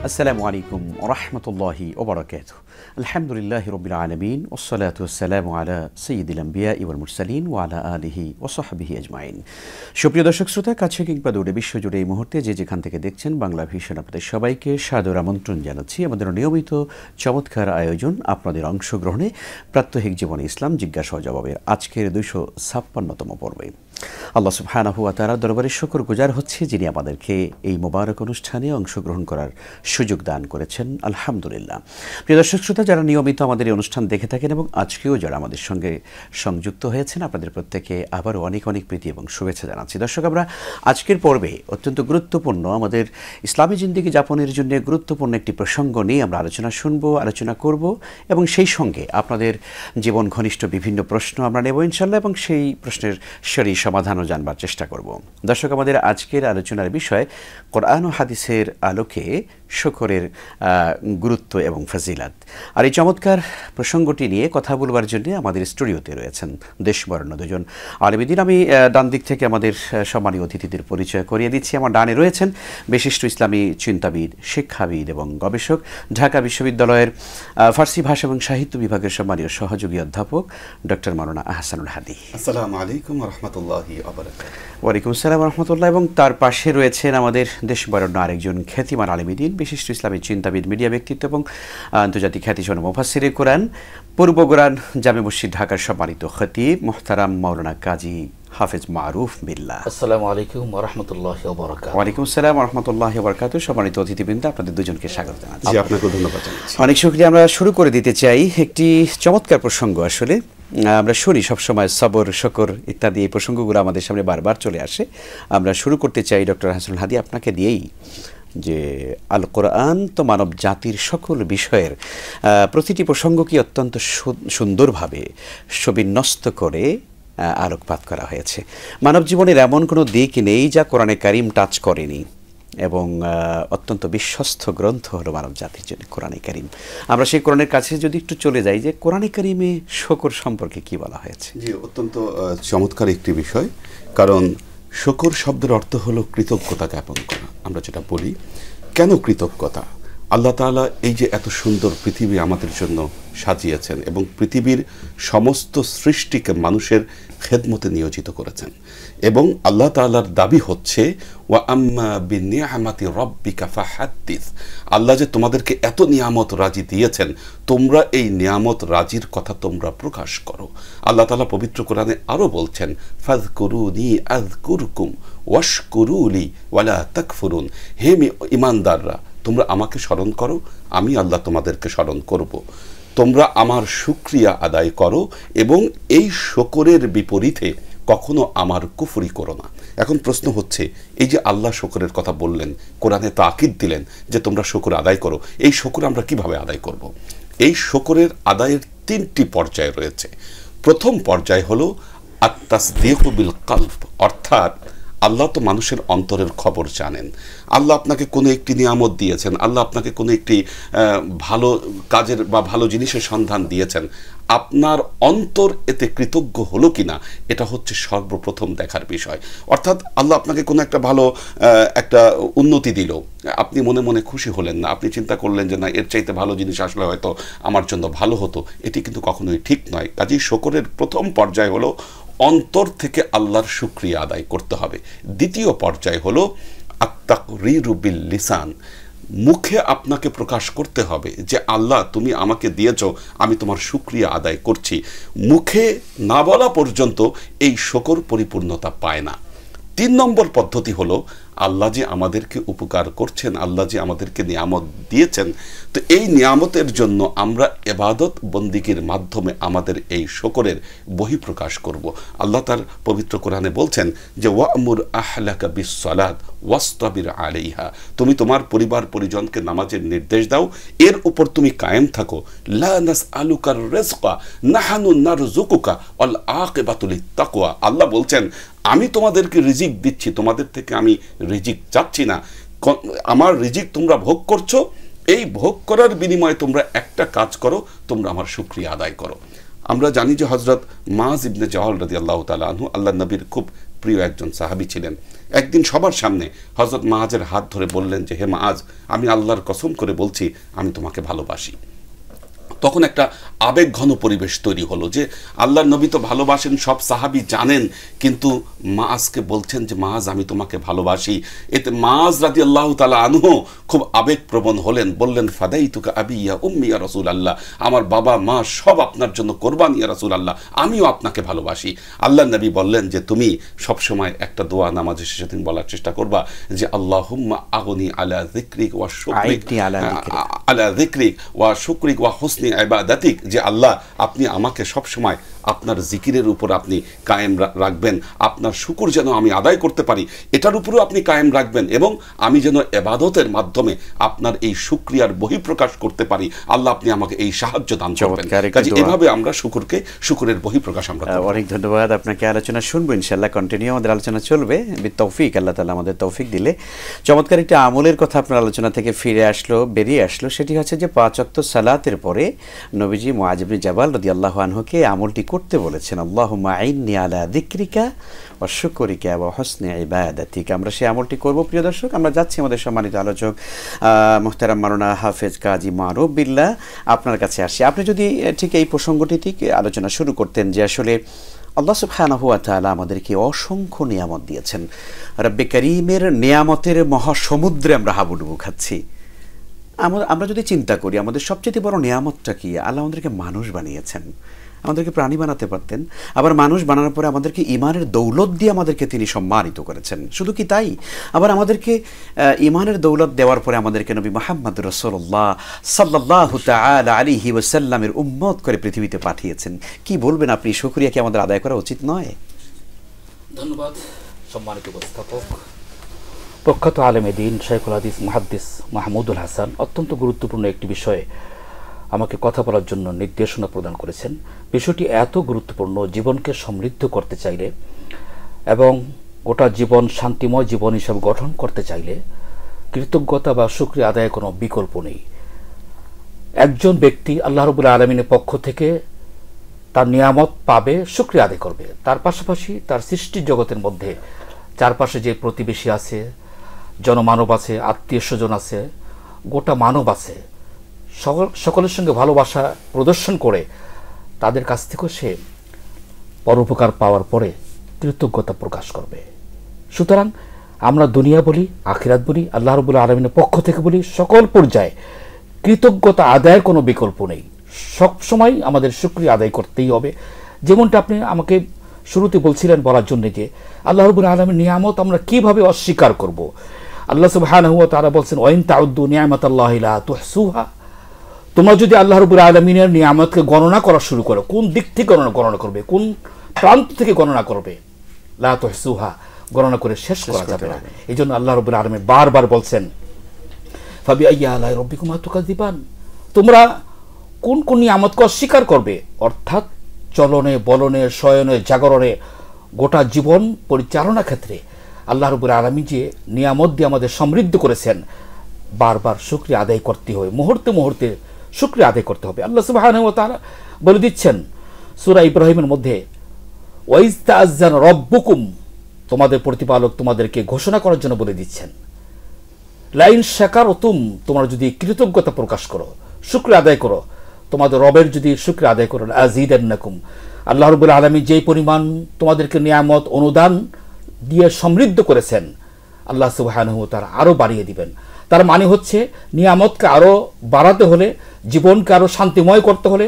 আসসালামু আলাইকুম ওয়া রাহমাতুল্লাহি ওয়া বারাকাতুহু। আলহামদুলিল্লাহি রাব্বিল আলামিন ওয়াসসালাতু ওয়াসসালামু আলা সাইয়্যিদিল আমবিয়া ওয়াল মুরসালিন ওয়া আলা আলিহি ওয়া সাহবিহি আজমাইন। সুপ্রিয় দর্শক শ্রোতা, কাছে কিংবা দূরে বিশ্বজুড়ে এই মুহূর্তে যে যেখান থেকে দেখছেন, বাংলা ভিশন আপনাদের সবাইকে সাদর আমন্ত্রণ জানাচ্ছি আমাদের নিয়মিত চমৎকার আয়োজন আপনাদের অংশগ্রহণে প্রাত্যহিক জীবনে ইসলাম জিজ্ঞাসা ও জবাবের আজকের ২৫৬তম পর্বে। আল্লাহ সুবহানাহু ওয়া তাআলার দরবারে শুকরগুজার হচ্ছে যিনি আমাদেরকে এই মোবারক অনুষ্ঠানে অংশগ্রহণ করার সুযোগ দান করেছেন, আলহামদুলিল্লাহ। প্রিয় দর্শক শ্রোতা, যারা নিয়মিত আমাদের এই অনুষ্ঠান দেখে থাকেন এবং আজকেও যারা আমাদের সঙ্গে সংযুক্ত হয়েছেন, আপনাদের প্রত্যেকে আবারও অনেক অনেক প্রীতি এবং শুভেচ্ছা জানাচ্ছি। দর্শক, আমরা আজকের পর্বে অত্যন্ত গুরুত্বপূর্ণ, আমাদের ইসলামী জিন্দেগি যাপনের জন্য গুরুত্বপূর্ণ একটি প্রসঙ্গ নিয়ে আমরা আলোচনা শুনবো, আলোচনা করব এবং সেই সঙ্গে আপনাদের জীবন ঘনিষ্ঠ বিভিন্ন প্রশ্ন আমরা নেব ইনশাল্লাহ এবং সেই প্রশ্নের সরি সমাধানও জানবার চেষ্টা করব। দর্শক, আমাদের আজকের আলোচনার বিষয় কোরআন ও হাদিসের আলোকে শুকরের গুরুত্ব এবং ফজিলাত। আর এই চমৎকার প্রসঙ্গটি নিয়ে কথা বলবার জন্য আমাদের স্টুডিওতে রয়েছেন দেশবরেণ্য দুজন আলেম দ্বীন। আমি ডান দিক থেকে আমাদের সম্মানীয় অতিথিদের পরিচয় করিয়ে দিচ্ছি। আমার ডানে রয়েছেন বিশিষ্ট ইসলামী চিন্তাবিদ, শিক্ষাবিদ এবং গবেষক, ঢাকা বিশ্ববিদ্যালয়ের ফার্সি ভাষা এবং সাহিত্য বিভাগের সম্মানীয় সহযোগী অধ্যাপক ডক্টর মাওলানা আহসানুল হাদী। আসসালামু আলাইকুম ওয়া রাহমাতুল্লাহি ওয়া বারাকাতুহু। ওয়ালাইকুম আসসালাম ওয়া রাহমাতুল্লাহ। এবং তার পাশে রয়েছেন আমাদের দেশবরেণ্য আরেকজন খ্যাতিমান আলেম দ্বীন, বিশিষ্ট ইসলামী চিন্তাবিদ, মিডিয়া ব্যক্তিত্ব এবং আন্তর্জাতিক খ্যাতিসম্পন্ন মুফাসসিরে কোরআন, পূর্ব কোরআন জামে মসজিদ ঢাকার সম্মানিত খতিব মুহতারাম মাওলানা কাজী হাফেজ মারুফ বিল্লাহ। আসসালামু আলাইকুম ওয়া রাহমাতুল্লাহি ওয়া বারাকাতুহু। ওয়ালাইকুম আসসালাম ওয়া রাহমাতুল্লাহি ওয়া বারাকাতুহু। সম্মানিত অতিথিবৃন্দ, আপনাদের দুজনকে স্বাগত জানাচ্ছি। জি, আপনাকে ধন্যবাদ জানাচ্ছি। অনেক শুকরিয়া। আমরা শুরু করে দিতে চাই একটি চমৎকার প্রসঙ্গ। আসলে আমরা শুনি সবসময় সবর, শকর ইত্যাদি এই প্রসঙ্গগুলো আমাদের সামনে বারবার চলে আসে। আমরা শুরু করতে চাই ডক্টর আহসানুল হাদী আপনাকে দিয়েই, যে আল কোরআন তো মানব জাতির সকল বিষয়ের প্রতিটি প্রসঙ্গকে অত্যন্ত সুন্দরভাবে সুবিন্যস্ত করে আলোকপাত করা হয়েছে। মানব জীবনের এমন কোনো দিক নেই যা কোরআনে কারিম টাচ করেনি এবং অত্যন্ত বিশ্বস্ত গ্রন্থ হলো মানব জাতির জন্য কোরআনে কারিম। আমরা সেই কোরআনের কাছে যদি একটু চলে যাই, যে কোরআনে কারিমে শকর সম্পর্কে কি বলা হয়েছে? জি, অত্যন্ত চমৎকার একটি বিষয়। কারণ শকর শব্দের অর্থ হলো কৃতজ্ঞতা জ্ঞাপন করা। আমরা যেটা বলি, কেন কৃতজ্ঞতা? আল্লাহ তাআলা এই যে এত সুন্দর পৃথিবী আমাদের জন্য সাজিয়েছেন এবং পৃথিবীর সমস্ত সৃষ্টিকে মানুষের খেদমতে নিয়োজিত করেছেন, এবং আল্লাহ তাআলার দাবি হচ্ছে ওয়া আম্মা বিনিআমাতি রাব্বিকা ফাহাদ্দিস। আল্লাহ যে তোমাদেরকে এত নিয়ামত রাজি দিয়েছেন, তোমরা এই নিয়ামত রাজির কথা তোমরা প্রকাশ করো। আল্লাহ তাআলা পবিত্র কোরআনে আরও বলছেন ফাযকুরুনি আযকুরকুম ওয়াশকুরুলি ওয়ালা তাকফুরুন। হে ঈমানদাররা, তোমরা আমাকে স্মরণ করো, আমি আল্লাহ তোমাদেরকে স্মরণ করব। তোমরা আমার শুকরিয়া আদায় করো এবং এই শকরের বিপরীতে কখনো আমার কুফরি করো না। এখন প্রশ্ন হচ্ছে, এই যে আল্লাহ শকরের কথা বললেন, কোরআনে তাকিদ দিলেন যে তোমরা শকর আদায় করো, এই শকর আমরা কিভাবে আদায় করব? এই শকরের আদায়ের তিনটি পর্যায় রয়েছে। প্রথম পর্যায় হলো আত-তাসদীকু বিল কলব, অর্থাৎ আল্লাহ তো মানুষের অন্তরের খবর জানেন। আল্লাহ আপনাকে কোনো একটি নিয়ামত দিয়েছেন, আল্লাহ আপনাকে কোনো একটি ভালো কাজের বা ভালো জিনিসের সন্ধান দিয়েছেন, আপনার অন্তর এতে কৃতজ্ঞ হলো কিনা, এটা হচ্ছে সর্বপ্রথম দেখার বিষয়। অর্থাৎ আল্লাহ আপনাকে কোনো একটা ভালো একটা উন্নতি দিল, আপনি মনে মনে খুশি হলেন না, আপনি চিন্তা করলেন যে না, এর চাইতে ভালো জিনিস আসলে হয়তো আমার জন্য ভালো হতো। এটি কিন্তু কখনোই ঠিক নয়। কাজেই শকরের প্রথম পর্যায় হলো অন্তর থেকে আল্লাহর শুকরিয়া আদায় করতে হবে। দ্বিতীয় পর্যায় হলো আত-তাকরিরু বিল লিসান, মুখে আপনাকে প্রকাশ করতে হবে যে আল্লাহ তুমি আমাকে দিয়েছো, আমি তোমার শুকরিয়া আদায় করছি। মুখে না বলা পর্যন্ত এই শকর পরিপূর্ণতা পায় না। 3 নম্বর পদ্ধতি হলো আল্লাহ যে আমাদেরকে উপকার করছেন, আল্লাহ যে আমাদেরকে নিয়ামত দিয়েছেন, তো এই নিয়ামতের জন্য আমরা ইবাদত বন্দিগির মাধ্যমে আমাদের এই শকরের বহিঃপ্রকাশ করব। আল্লাহ তার পবিত্র কোরআনে বলছেন যে ওয়া'মুর আহলাকা বিস-সালাত ওয়াসতাবির আলাইহা, তুমি তোমার পরিবার পরিজনকে নামাজের নির্দেশ দাও, এর উপর তুমি কায়েম থাকো। লা নাসআলুকার রিজকা নাহনু নারযুকুকা ওয়াল আকিবাতু লিত-তাকওয়া। আল্লাহ বলছেন আমি তোমাদেরকে রিজিক দিচ্ছি, তোমাদের থেকে আমি রিজিক চাচ্ছি না। আমার রিজিক তোমরা ভোগ করছো, এই ভোগ করার বিনিময়ে তোমরা একটা কাজ করো, তোমরা আমার শুকরিয়া আদায় করো। আমরা জানি যে হযরত মুআয ইবনে জাবাল রাদিয়াল্লাহু তাআলা আনহু আল্লাহর নবীর খুব প্রিয় একজন সাহাবী ছিলেন, একদিন সবার সামনে হযরত মাআজের হাত ধরে বললেন যে হে মাআজ, আমি আল্লাহর কসম করে বলছি আমি তোমাকে ভালোবাসি। তখন একটা আবেগঘন পরিবেশ তৈরি হলো যে আল্লাহর নবী তো ভালোবাসেন, সব সাহাবী জানেন, কিন্তু মাআজকে বলছেন যে মাআজ আমি তোমাকে ভালোবাসি। এতে মাআজ রাদিয়াল্লাহু তাআলা আনহু খুব আবেগপ্রবণ হলেন, বললেন ফাদাইতুকা আবি ইয়া উম্মি ইয়া রাসূলুল্লাহ, আমার বাবা মা সব আপনার জন্য কোরবান ইয়া রাসূলুল্লাহ, আমিও আপনাকে ভালোবাসি। আল্লাহর নবী বললেন যে তুমি সব সময় একটা দোয়া নামাজের শেষে তুমি বলার চেষ্টা করবা যে আল্লাহুম্মা আগনি আলা যিকরিক ওয়া শুকরিক আলা যিকরিক ওয়া শুকরিক ওয়া হুসনি ইবাদাতিক, যে আল্লাহ আপনি আমাকে সব সময় আপনার জিকিরের উপর আপনি কায়েম রাখবেন, আপনার শুকর যেন আমি আদায় করতে পারি এটার উপরেও আপনি কায়েম রাখবেন, এবং আমি যেন ইবাদতের মাধ্যমে আপনার এই শুকরিয়ার বহিঃপ্রকাশ করতে পারি, আল্লাহ আপনি আমাকে এই সাহায্য দান করবেন। কাজে এভাবে আমরা শুকরের বহিঃপ্রকাশ আমরা করব। অনেক ধন্যবাদ আপনাকে। আলোচনা শুনবো ইনশাআল্লাহ, কন্টিনিউ আমাদের আলোচনা চলবে বিতৌফিক, আল্লাহ তাআলা আমাদের তৌফিক দিলে। চমৎকার একটা আমলের কথা আপনার আলোচনা থেকে বেরিয়ে আসলো, সেটি হচ্ছে যে 5 ওয়াক্ত সালাতের পরে নবীজি মুআজ ইবনে জাবাল রাদিয়াল্লাহু আনহুকে আমলটি করতে বলেছেন, আল্লাহুম্মা আইন্নি আলা যিকরিকা ওয়া শুকরিকা ওয়া হুসনি ইবাদাতিক। আমরা সেই আমলটি করব। প্রিয় দর্শক, আমরা যাচ্ছি আমাদের সম্মানিত আলোচক মুহতারাম মাওলানা হাফেজ কাজী মারুফ বিল্লাহ আপনার কাছে আসি। আপনি যদি ঠিক এই প্রসঙ্গটি থেকে আলোচনা শুরু করতেন যে আসলে আল্লাহ সুবহানাহু ওয়া তাআলা আমাদেরকে অসংখ্য নিয়ামত দিয়েছেন, রব্বে কারীমের নিয়ামতের মহাসমুদ্রে আমরা হাবুডুবু খাচ্ছি। আমরা যদি চিন্তা করি আমাদের সবচেয়ে বড় নিয়ামতটা কি, আল্লাহ আমাদেরকে মানুষ বানিয়েছেন, আমাদেরকে প্রাণী বানাতে পারতেন, আবার মানুষ বানানোর পরে আমাদেরকে ঈমানের দৌলত দিয়ে আমাদেরকে তিনি সম্মানিত করেছেন। শুধু কি তাই, আবার আমাদেরকে ঈমানের দৌলত দেওয়ার পরে আমাদেরকে নবী মুহাম্মদ রাসূলুল্লাহ সাল্লাল্লাহু তাআলা আলাইহি ওয়াসাল্লামের উম্মত করে পৃথিবীতে পাঠিয়েছেন। কি বলবেন আপনি, শুকরিয়া কি আমাদের আদায় করা উচিত নয়? ধন্যবাদ সম্মানিত উপস্থাপক, প্রখ্যাত আলেমে দ্বীন শাইখুল হাদিস মুহাদ্দিস মাহমুদুল হাসান অত্যন্ত গুরুত্বপূর্ণ একটি বিষয়ে আমাকে কথা বলার জন্য নির্দেশনা প্রদান করেছেন। বিষয়টি এত গুরুত্বপূর্ণ, জীবনকে সমৃদ্ধ করতে চাইলে এবং গোটা জীবন শান্তিময় জীবন হিসাবে গঠন করতে চাইলে কৃতজ্ঞতা বা শুকরিয়া আদায়ের কোনো বিকল্প নেই। একজন ব্যক্তি আল্লাহ রাব্বুল আলামিনের পক্ষ থেকে তার নিয়ামত পাবে, শুকরিয়া আদায় করবে। তার পাশাপাশি তার সৃষ্টি জগতের মধ্যে চারপাশে যে প্রতিবেশী আছে, জনমানব আছে, আত্মীয় স্বজন আছে, গোটা মানব আছে, সকলের সঙ্গে ভালোবাসা প্রদর্শন করে তাদের কাছ থেকেও সে পরোপকার পাওয়ার পরে কৃতজ্ঞতা প্রকাশ করবে। সুতরাং আমরা দুনিয়া বলি, আখিরাত বলি, আল্লাহ রাব্বুল আলামিনের পক্ষ থেকে বলি, সকল পর্যায়ে কৃতজ্ঞতা আদায়ের কোনো বিকল্প নেই। সবসময় আমাদের শুকরিয়া আদায় করতেই হবে। যেমনটা আপনি আমাকে শুরুতে বলছিলেন বলার জন্য যে আল্লাহ রাব্বুল আলামিনের নিয়ামত আমরা কিভাবে অস্বীকার করব। আল্লাহ সুবহানাহু ওয়া তাআলা বলেন ওয়াইন তাউদ্দু নি'মাতাল্লাহি লা তুহসুহা, তোমরা যদি আল্লাহ রাব্বুল আলামিনের নিয়ামতকে গণনা করা শুরু করো, কোন দিক থেকে গণনা করবে, কোন প্রান্ত থেকে গণনা করবে, লা তুহসুহা, গণনা করে শেষ করা যাবে না। এই জন্য আল্লাহ রাব্বুল আলামিন বারবার বলছেন ফাবিআইয়ি আলাই রাব্বিকুমা তুকাযিবান, তোমরা কোন কোন নিয়ামতকে অস্বীকার করবে, অর্থাৎ চলনে বলনে শয়নে জাগরণে গোটা জীবন পরিচালনা ক্ষেত্রে আল্লাহ রাব্বুল আলামিন যে নিয়ামত দিয়ে আমাদের সমৃদ্ধ করেছেন, বারবার শুকরিয়া আদায় করতে হবে, মুহূর্তে মুহূর্তে শুকরিয়া আদায় করতে হবে। আল্লাহ সুবহানাহু ওয়া তাআলা বলে দিচ্ছেন সূরা ইব্রাহিমের মধ্যে ওয়াইজ তাআজ্জানা রাব্বুকুম, তোমাদের প্রতিপালক তোমাদেরকে ঘোষণা করার জন্য বলে দিচ্ছেন লাইন শাকারতুম, তোমরা যদি কৃতজ্ঞতা প্রকাশ করো, শুকরিয়া আদায় করো, তোমাদের রবের যদি শুকরিয়া আদায় করো আযীদান্নাকুম, আল্লাহ রাব্বুল আলামিন যেই পরিমাণ তোমাদেরকে নিয়ামত অনুদান দিয়ে সমৃদ্ধ করেছেন আল্লাহ সুবহানাহু ওয়া তাআলা আরো বাড়িয়ে দিবেন। তার মানে হচ্ছে নিয়ামতকে আরো বাড়াতে হলে, জীবনকে আরো শান্তিময় করতে হলে,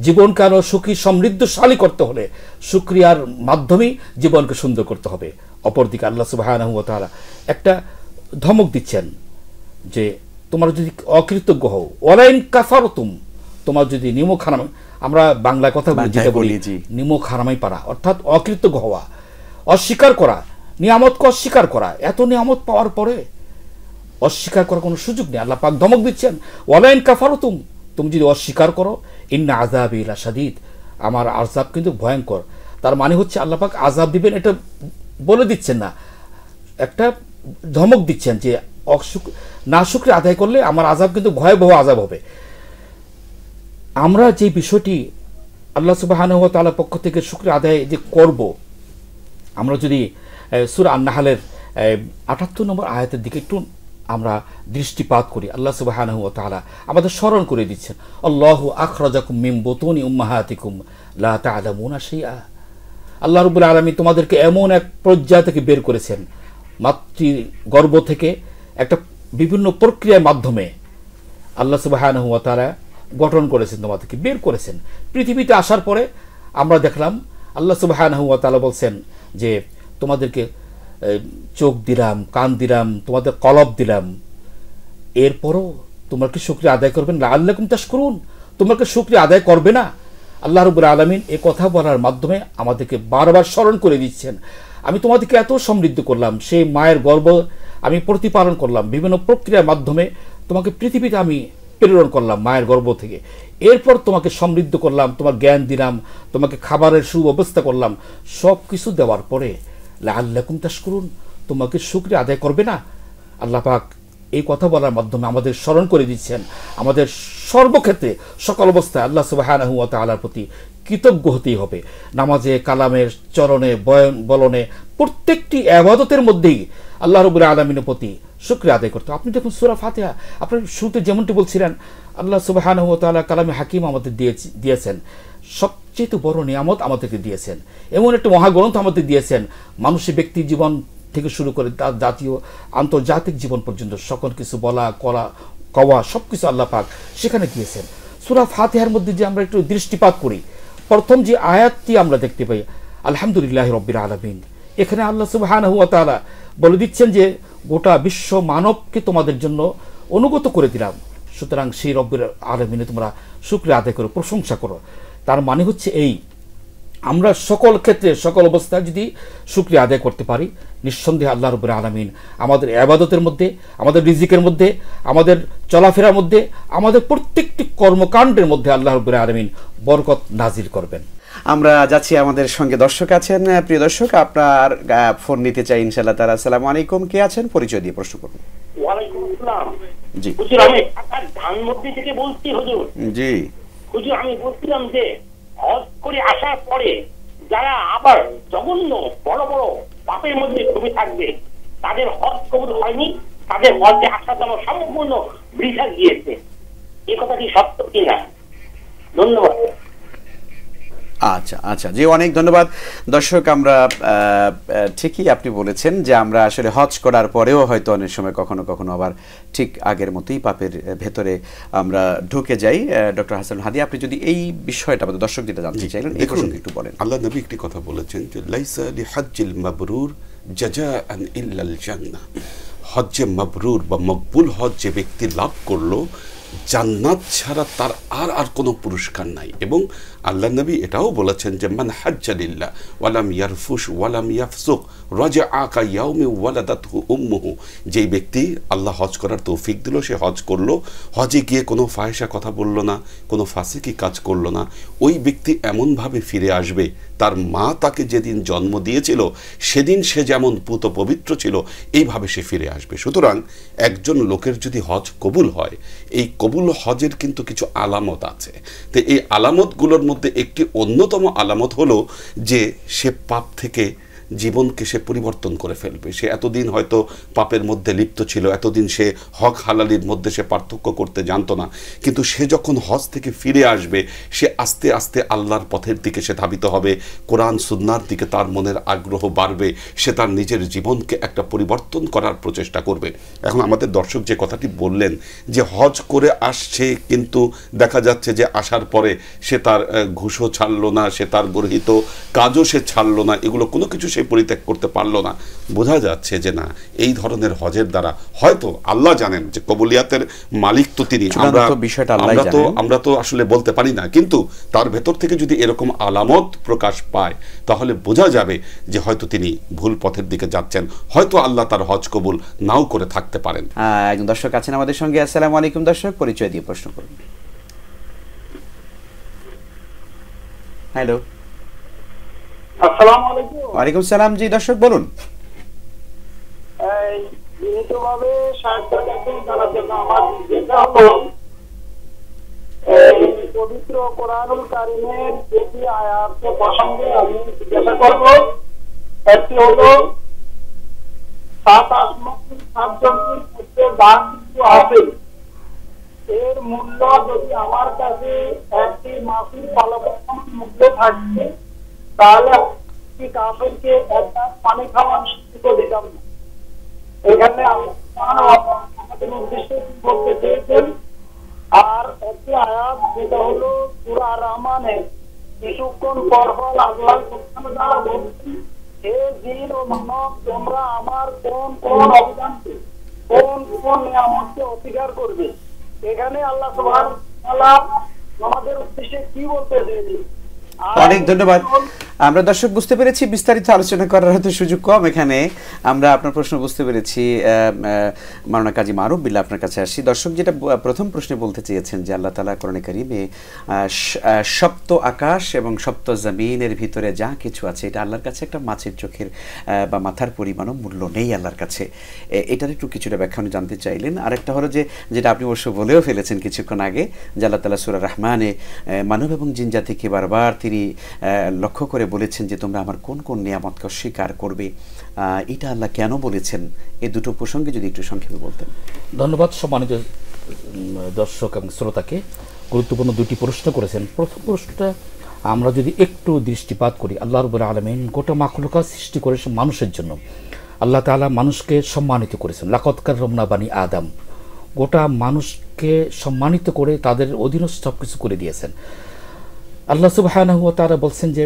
জীবনকে আরো সুখী সমৃদ্ধশালী করতে হলে শুকরিয়ার মাধ্যমেই জীবনকে সুন্দর করতে হবে। অপরদিকে আল্লাহ সুবহানাহু ওয়া তাআলা একটা ধমক দিচ্ছেন যে তোমরা যদি অকৃতজ্ঞ হও, ওয়ালাইন কাফারতুম, তোমার যদি নিমক হারাম, আমরা বাংলায় কথা বলি নিমক হারামাই পারা, অর্থাৎ অকৃতজ্ঞ হওয়া, অস্বীকার করা, নিয়ামতকে অস্বীকার করা। এত নিয়ামত পাওয়ার পরে অস্বীকার করার কোনো সুযোগ নেই। আল্লাহ পাক ধমক দিচ্ছেন ওয়ালাইন কাফারতুম, তুমি যদি অস্বীকার করো ইন্না আযাবি লাশাদীদ, আমার আযাব কিন্তু ভয়ঙ্কর। তার মানে হচ্ছে আল্লাহ পাক আযাব দিবেন এটা বলে দিচ্ছেন না, একটা ধমক দিচ্ছেন যে না শুকরিয়া আদায় করলে আমার আযাব কিন্তু ভয়াবহ আযাব হবে। আমরা যে বিষয়টি আল্লাহ সুবহানাহু ওয়া তাআলার পক্ষ থেকে শুকরিয়া আদায় যে করব, আমরা যদি সূরা আন-নাহলের 78 নম্বর আয়াতের দিকে একটু আমরা দৃষ্টিপাত করি। আল্লাহ সুবহানাহু ওয়া তাআলা আমাদের স্মরণ করে দিচ্ছেন, আল্লাহু আখরাজাকুম মিন বুতুনি উম্মাহাতিকুম লা তা'লামুনা শাইআ। আল্লাহ রাব্বুল আলামিন তোমাদেরকে এমন এক পর্যায় থেকে বের করেছেন, মাতৃ গর্ভ থেকে একটা বিভিন্ন প্রক্রিয়ার মাধ্যমে আল্লাহ সুবহানাহু ওয়া তাআলা গঠন করেছেন, তোমাদেরকে বের করেছেন। পৃথিবীতে আসার পরে আমরা দেখলাম আল্লাহ সুবহানাহু ওয়া তাআলা বলছেন যে তোমাদেরকে চোখ দিলাম, কান দিলাম, তোমাদের কলব দিলাম, এরপরও তোমরা কি শুকরিয়া আদায় করবেন? লাআল্লাকুম তাশকুরুন, তোমরা কি শুকরিয়া আদায় করবে না? আল্লাহ রাব্বুল আলামিন এই কথা বলার মাধ্যমে আমাদেরকে বারবার স্মরণ করে দিচ্ছেন, আমি তোমাদেরকে এত সমৃদ্ধ করলাম, সেই মায়ের গর্ভ আমি প্রতিপালন করলাম, বিভিন্ন প্রক্রিয়ার মাধ্যমে তোমাকে পৃথিবীতে আমি প্রেরণ করলাম মায়ের গর্ভ থেকে, এরপর তোমাকে সমৃদ্ধ করলাম, তোমার জ্ঞান দিলাম, তোমাকে খাবারের সুব্যবস্থা করলাম, সব কিছু দেওয়ার পরে লাআল্লাকুম তাশকুরুন, তোমাকে শুকরিয়া আদায় করবে না? আল্লাহ পাক এই কথা বলার মাধ্যমে আমাদের স্মরণ করে দিচ্ছেন আমাদের সর্বক্ষেত্রে সকল অবস্থায় আল্লাহ সুবহানাহু ওয়া তাআলার প্রতি কৃতজ্ঞ হতেই হবে। নামাজে, কালামের, চরণে, বয়ন বলনে, প্রত্যেকটি ইবাদতের মধ্যেই আল্লাহ রাব্বুল আলামিনের প্রতি শুকরিয়া আদায় করতে। আপনি দেখুন সূরা ফাতিহা, আপনার শুরুতে যেমনটি বলছিলেন, আল্লাহ সুবহানাহু ওয়া তাআলা কালামে হাকিম আমাদের দিয়েছেন, সবচেয়ে বড় নিয়ামত আমাদেরকে দিয়েছেন, এমন একটা মহাগ্রন্থ আমাদের দিয়েছেন, মানুষের ব্যক্তি জীবন থেকে শুরু করে তার জাতীয় আন্তর্জাতিক জীবন পর্যন্ত সকল কিছু বলা কওয়া সব কিছু আল্লাহ পাক সেখানে দিয়েছেন। সূরা ফাতিহার মধ্যে যে আমরা একটু দৃষ্টিপাত করি, প্রথম যে আয়াতটি আমরা দেখতে পাই, আলহামদুলিল্লাহি রাব্বিল আলামিন, এখানে আল্লাহ সুবহানাহু ওয়া তাআলা বলে দিচ্ছেন যে গোটা বিশ্ব মানবকে তোমাদের জন্য অনুগত করে দিলাম, সুতরাং সেই রব্বিল আলামিনে তোমরা শুকরিয়া আদায় করো, প্রশংসা করো। তার মানে হচ্ছে এই, আমরা সকল ক্ষেত্রে সকল অবস্থায় যদি শুকরিয়া আদায় করতে পারি, নিঃসন্দেহে আল্লাহ রাব্বুল আলামিন আমাদের ইবাদতের মধ্যে, আমাদের রিজিকের মধ্যে, আমাদের চলাফেরার মধ্যে, আমাদের প্রত্যেকটি কর্মকাণ্ডের মধ্যে আল্লাহ রাব্বুল আলামিন বরকত নাজিল করবেন। আমরা যাচ্ছি, আমাদের সঙ্গে দর্শক আছেন। প্রিয় দর্শক, আপনার ফোন নিতে চাই ইনশাআল্লাহ তাআলা। আসসালামু আলাইকুম, কে আছেন? পরিচয় দিয়ে প্রশ্ন করুন। ওয়ালাইকুম আসসালাম। জি হুজুর, আমি ঢাকার ধানমন্ডি থেকে বলছি। হুজুর জি হুজুর আমি বলছিলাম যে হজ করে আসার পরে যারা আবার জঘন্য বড় বড় পাপের মধ্যে ডুবে থাকবে, তাদের হজ কবুল হয়নি, তাদের হজে আসা যেন সম্পূর্ণ বৃথা গিয়েছে, এ কথা কি সত্য কিনা? ধন্যবাদ। আচ্ছা আচ্ছা, জি অনেক ধন্যবাদ। দর্শক, আমরা ঠিকই আপনি বলেছেন যে আমরা আসলে হজ করার পরেও হয়তো অনেক সময় কখনো কখনো আবার ঠিক আগের মতোই পাপের ভেতরে আমরা ঢুকে যাই। ডক্টর হাসান হাদি, আপনি যদি এই বিষয়টা আমাদের দর্শক যেটা জানতে চাইলেন এই প্রসঙ্গে একটু বলেন। আল্লাহ নবী একটি কথা বলেছেন যে লাইসা লিহাজ্জিল মাবরুর জাযাআন ইল্লাল জান্নাহ, হজ্জে মাবরুর বা মকবুল হজ যে ব্যক্তি লাভ করলো, জান্নাত ছাড়া তার আর কোনো পুরস্কার নাই। এবং আল্লাহ নবী এটাও বলেছেন যে মান হাজ্জা লিল্লাহ ওয়ালাম ইয়ারফুশ ওয়ালাম ইয়াফসুক রাজাআ কা ইয়াউমি ওয়ালাদাতহু উম্মুহু, যেই ব্যক্তি আল্লাহ হজ করার তৌফিক দিল, সে হজ করলো, হজে গিয়ে কোনো ফাহিশা কথা বলল না, কোনো ফাসিকি কাজ করলো না, ওই ব্যক্তি এমনভাবে ফিরে আসবে তার মা তাকে যেদিন জন্ম দিয়েছিল সেদিন সে যেমন পুত পবিত্র ছিল, এইভাবে সে ফিরে আসবে। সুতরাং একজন লোকের যদি হজ কবুল হয়, এই কবুল হজের কিন্তু কিছু আলামত আছে। তো এই আলামতগুলোর মধ্যে একটি অন্যতম আলামত হলো যে সে পাপ থেকে জীবনকে সে পরিবর্তন করে ফেলবে। সে এতদিন হয়তো পাপের মধ্যে লিপ্ত ছিল, এতদিন সে হক হালালির মধ্যে সে পার্থক্য করতে জানতো না, কিন্তু সে যখন হজ থেকে ফিরে আসবে, সে আস্তে আস্তে আল্লাহর পথের দিকে সে ধাবিত হবে, কোরআন সুন্নাহর দিকে তার মনের আগ্রহ বাড়বে, সে তার নিজের জীবনকে একটা পরিবর্তন করার প্রচেষ্টা করবে। এখন আমাদের দর্শক যে কথাটি বললেন যে হজ করে আসছে, কিন্তু দেখা যাচ্ছে যে আসার পরে সে তার ঘুষও ছাড়লো না, সে তার গর্হিত কাজও সে ছাড়লো না, এগুলো কোনো কিছু সে পরিত্যাগ করতে পারলো না, বোঝা যাচ্ছে যে না, এই ধরনের হজের দ্বারা হয়তো আল্লাহ জানেন যে কবুলিয়াতের মালিক তো তিনি, আমরা তো আসলে বলতে পারি না, কিন্তু তার ভেতর থেকে যদি এরকম আলামত প্রকাশ পায় তাহলে বোঝা যাবে যে হয়তো তিনি ভুল পথের দিকে যাচ্ছেন, হয়তো আল্লাহ তার হজ কবুল নাও করে থাকতে পারেন। একজন দর্শক আছেন আমাদের সঙ্গে। আসসালামু আলাইকুম দর্শক, পরিচয় দিয়ে প্রশ্ন করুন। হ্যালো। আসসালামু আলাইকুম। ওয়ালাইকুম সালাম। জি দর্শক বলুন। এই বিনীতভাবে সাহায্য জানার জন্য আমার যেটা হলো, এই পবিত্র কোরআনুল কারীমের যেটি আয়াত প্রসঙ্গে আমি জিজ্ঞাসা করব, একটি হলো সাত আসমান সাত জমির মধ্যে যা কিছু আছে এর মূল্য যদি আমার কাছে একটি মাসিক পালাপালার মূল্য থাকবে তাহলে কি কাফেরকে একটা পানি খাওয়ার সুযোগ দিতাম না। এখানে আমাদের উদ্দেশ্যে কি বলতে চেয়েছেন? আর একটি আয়াত যেটা হলো সূরা রহমানের কিছুক্ষণ পর পর আল্লাহ সুবহানাহু ওয়া তাআলা বলছেন, হে জিন ও মানব, তোমরা আমার কোন কোন অবদানকে কোন কোন নিয়ামতকে অস্বীকার করবে। এখানে আল্লাহ সুবহানাহু ওয়া তাআলা আমাদের উদ্দেশ্যে কি বলতে চেয়েছেন? অনেক ধন্যবাদ। আমরা দর্শক বুঝতে পেরেছি, বিস্তারিত আলোচনা করার হয়তো সুযোগ কম এখানে। আমরা আপনার প্রশ্ন বুঝতে পেরেছি। মাওলানা কাজী মারুফ বিল্লাহ, আপনার কাছে আসি। দর্শক যেটা প্রথম প্রশ্নে বলতে চেয়েছেন যে আল্লাহ তাআলা কোরআনে কারিমে সপ্ত আকাশ এবং সপ্ত জমিনের ভিতরে যা কিছু আছে এটা আল্লাহর কাছে একটা মাছের চোখের বা মাথার পরিমাণও মূল্য নেই আল্লাহর কাছে। এটার একটু কিছুটা ব্যাখ্যা উনি জানতে চাইলেন। আরেকটা হলো যে যেটা আপনি অবশ্য বলেও ফেলেছেন কিছুক্ষণ আগে, যে আল্লাহ তাআলা সূরা রহমানে মানব এবং জিন জাতিকে বারবার তিনি লক্ষ্য করে বলেছেন যে তোমরা আমার কোন কোন নিয়ামতকে অস্বীকার করবে। এটা আল্লাহ কেন বলেছেন, এই দুটো প্রসঙ্গে যদি একটু সংক্ষেপে বলতেন। ধন্যবাদ। সম্মানিত দর্শক এবং শ্রোতাকে গুরুত্বপূর্ণ দুটি প্রশ্ন করেছেন। প্রথম প্রশ্নটা আমরা যদি একটু দৃষ্টিপাত করি, আল্লাহ রাব্বুল আলামিন গোটা মাখলুকাত সৃষ্টি করেছেন মানুষের জন্য। আল্লাহ তাআলা মানুষকে সম্মানিত করেছেন, লাকাদ কাররামনা বানি আদম। গোটা মানুষকে সম্মানিত করে তাদের অধীনস্থ সব কিছু করে দিয়েছেন। আল্লাহ সুবহানাহু ওয়া তাআলা বলছেন যে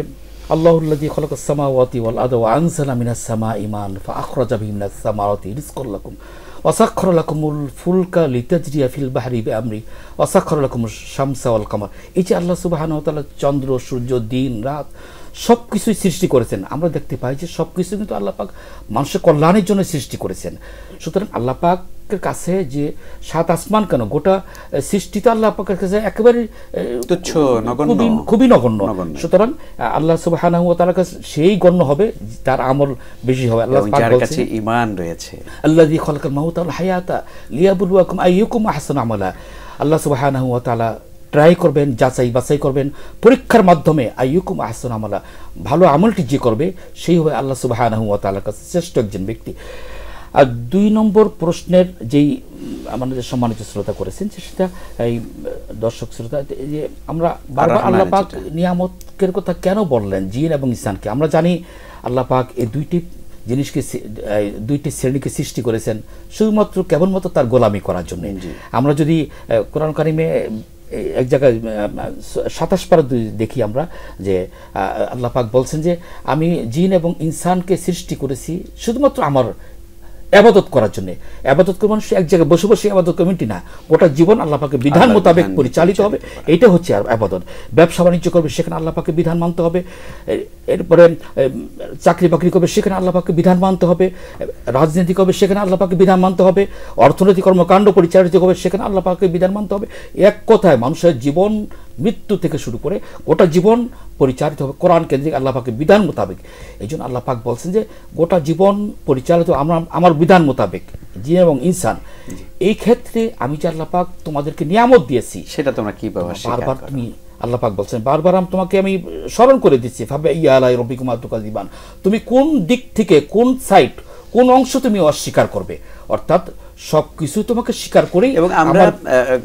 আল্লাহুল্লাযী খালাকাস সামাওয়াতি ওয়াল আরদা ওয়া আনজালা মিনাস সামাই মা'আন ফাআখরাজা বিহি মিনাস সামারাতি রিজকাল লাকুম ওয়া সাখখারা লাকুমুল ফুলকা লিতাজরিয়া ফিল বাহরি বিআমরি ওয়া সাখখারা লাকুমুশ শামসা ওয়াল কামার। এই যে আল্লাহ সুবহানাহু ওয়া তাআলা চন্দ্র, সূর্য, দিন, রাত সব কিছুই সৃষ্টি করেছেন। আমরা দেখতে পাই যে সব কিছু কিন্তু আল্লাহ পাক মানুষের কল্যাণের জন্য সৃষ্টি করেছেন। সুতরাং আল্লাহ পাকের কাছে যে সাত আসমান কেন, গোটা সৃষ্টি তো আল্লাহ পাকের কাছে একেবারে তুচ্ছ, নগণ্য, খুবই নগণ্য। সুতরাং আল্লাহ সুবহানাহু ওয়া তাআলার কাছে সেই গণ্য হবে যার আমল বেশি হবে। আল্লাহ পাক যার কাছে বলেছেন ঈমান রয়েছে, আল্লাযী খালাকাল মাউতা ওয়াল হায়াতা লিয়াবলুয়াকুম আইয়ুকুম আহসানু আমালা। আল্লাহ সুবহানাহু ওয়া তাআলা ট্রাই করবেন, যাচাই বাছাই করবেন পরীক্ষার মাধ্যমে, আইয়ুকুম আহসানু আমালা, ভালো আমলটি যে করবে সেই হবে আল্লাহ সুবহানাহু ওয়া তাআলার কাছে শ্রেষ্ঠ একজন ব্যক্তি। আর দুই নম্বর প্রশ্নের যেই আমাদের সম্মানিত শ্রোতা করেছেন সেটা এই দর্শক শ্রোতা, যে আমরা বারবার আল্লাহ পাক নিয়ামতের কথা কেন বললেন জিন এবং ইনসানকে। আমরা জানি আল্লাহ পাক এই দুইটি জিনিসকে, দুইটি শ্রেণীকে সৃষ্টি করেছেন শুধুমাত্র কেবলমাত্র তার গোলামি করার জন্য। আমরা যদি কোরআন কারিমে এক জায়গায় 27 পারা দেখি আমরা যে আল্লাহ পাক বলছেন যে আমি জিন এবং ইনসানকে সৃষ্টি করেছি শুধুমাত্র আমার ইবাদত করার জন্য। ইবাদত করে মানুষ এক জায়গায় বসে বসে ইবাদত কমিটি না, গোটা জীবন আল্লাহ পাকের বিধান মোতাবেক পরিচালিত হবে, এটা হচ্ছে আর ইবাদত। ব্যবসা বাণিজ্য করবে সেখানে আল্লাহ পাকের বিধান মানতে হবে, এরপরে চাকরি বাকরি করবে সেখানে আল্লাহ পাকের বিধান মানতে হবে, রাজনীতি করবে সেখানে আল্লাহ পাকের বিধান মানতে হবে, অর্থনৈতিক কর্মকাণ্ড পরিচালিত করবে সেখানে আল্লাহ পাকের বিধান মানতে হবে। এক কথায় মানুষের জীবন মৃত্যু থেকে শুরু করে গোটা জীবন পরিচালিত হবে কোরআন কেন্দ্রিক আল্লাহ পাকের বিধান মোতাবেক। এই জন্য আল্লাহ পাক বলছেন যে গোটা জীবন পরিচালিত আমার বিধান মোতাবেক, জিন এবং ইনসান। এই ক্ষেত্রে আমি যে আল্লাহ পাক তোমাদেরকে নিয়ামত দিয়েছি সেটা তোমরা কিভাবে বারবার তুমি, আল্লাহ পাক বলছেন বারবার তোমাকে আমি স্মরণ করে দিচ্ছি, ভাবে ইয়া আলাই রব্বিকুমা তুকাযিবান, তুমি কোন দিক থেকে, কোন সাইড, কোন অংশ তুমি অস্বীকার করবে। অর্থাৎ সবকিছু তোমাকে স্বীকার করেই। এবং আমরা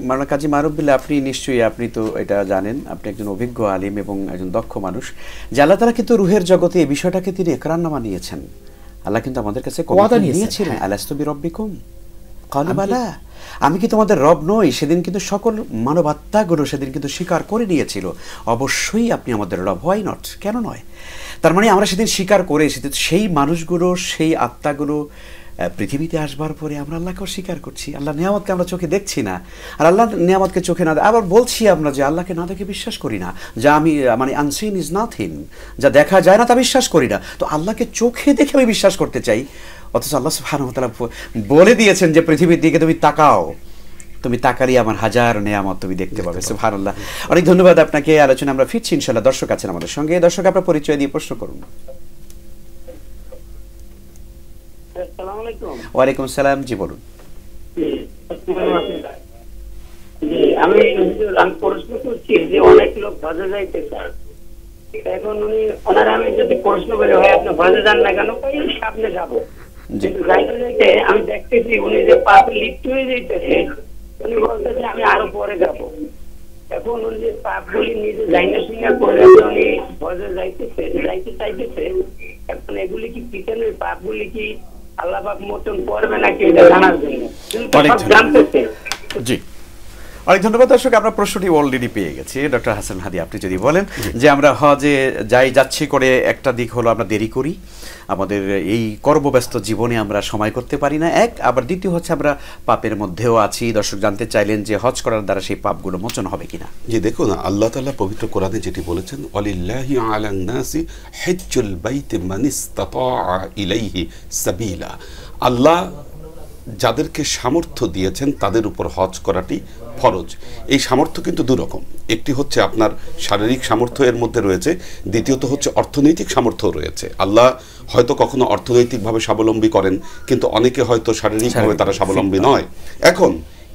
মাওলানা কাজী মারুফ বিল্লাহ, আপনি নিশ্চয়ই, আপনি তো এটা জানেন, আপনি একজন অভিজ্ঞ আলিম এবং একজন দক্ষ মানুষ, যে আল্লাহ তাআলা কিন্তু রুহের জগতে এই বিষয়টাকে তিনি ইকরারনামা নিয়েছেন। আল্লাহ কিন্তু আমাদের কাছে কথা নিয়েছিলেন, আলাস্তু বিরব্বিকুম ক্বালু বালা, আমি কি তোমাদের রব নই? সেদিন কিন্তু সকল মানবাত্মাগুলো সেদিন কিন্তু স্বীকার করে নিয়েছিল, অবশ্যই আপনি আমাদের রব, হোয়াই নট, কেন নয়। তার মানে আমরা সেদিন স্বীকার করে এসেছি, সেই মানুষগুলো, সেই আত্মাগুলো পৃথিবীতে আসবার পরে আমরা আল্লাহকে অস্বীকার করছি। আল্লাহ নিয়ামতকে আমরা চোখে দেখছি না, আর আল্লাহ নিয়ামতকে চোখে না, আবার বলছি আমরা যে আল্লাহকে না দেখে বিশ্বাস করি না, যা আমি মানে আনসিন ইজ নাথিং, যা দেখা যায় না তা বিশ্বাস করি না। তো আল্লাহকে চোখে দেখে আমি বিশ্বাস করতে চাই, অথচ আল্লাহ সুবহানাহু ওয়া তাআলা বলে দিয়েছেন যে পৃথিবীর দিকে তুমি তাকাও, তুমি তাকালে আমার হাজার নিয়ামত তুমি দেখতে পাবে। সুবহানাল্লাহ। অনেক ধন্যবাদ আপনাকে। আলোচনা আমরা ফিরছি ইনশাআল্লাহ। দর্শক আছেন আমাদের সঙ্গে, দর্শক আপনার পরিচয় দিয়ে প্রশ্ন করুন। আসসালামু আলাইকুম। ওয়ালাইকুম আসসালাম, জি বলুন। আমি প্রশ্ন করছি যে অনেক লোক হজে যাইতে চায়, এখন ওনারা আমি যদি প্রশ্ন করি হয় আপনি হজে যান না কেন, আপনি যাবো, কিন্তু যাইতে যাইতে আমি দেখতেছি উনি যে পাপে লিপ্ত হয়ে যাইতেছে, উনি বলতেছে আমি আরো পরে যাবো। এখন উনি যে পাপগুলি নিজে জাইনা শুনে করে উনি হজে যাইতে চাইতেছে, এখন এগুলি কি পিছনের পাপগুলি কি আল্লাহ পাক মোচন করবে নাকি এটা জানার জন্য জানতেছে। জি, অনেক ধন্যবাদ। দর্শক, আমরা প্রশ্নটি অলরেডি পেয়ে গেছি। ডক্টর হাসান হাদি, আপনি যদি বলেন যে আমরা হজে যাচ্ছি করে একটা দিক হলো আমরা দেরি করি, আমাদের এই কর্মব্যস্ত জীবনে আমরা সময় করতে পারি না, এক। আবার দ্বিতীয় হচ্ছে আমরা পাপের মধ্যেও আছি। দর্শক জানতে চাইলেন যে হজ করার দ্বারা সেই পাপগুলো মোচন হবে কিনা। যে দেখুন, আল্লাহ তাআলা পবিত্র কোরআনে যেটি বলেছেন, ওয়ালিল্লাহি আলান নাসি হিজ্জুল বাইতি মান ইসতাতাআ ইলাইহি সাবিলা। আল্লাহ যাদেরকে সামর্থ্য দিয়েছেন তাদের উপর হজ করাটি ফরজ। এই সামর্থ্য কিন্তু দুরকম, একটি হচ্ছে আপনার শারীরিক সামর্থ্য এর মধ্যে রয়েছে, দ্বিতীয়ত হচ্ছে অর্থনৈতিক সামর্থ্য রয়েছে। আল্লাহ হয়তো কখনো অর্থনৈতিকভাবে স্বাবলম্বী করেন, কিন্তু অনেকে হয়তো শারীরিকভাবে তারা স্বাবলম্বী নয়। এখন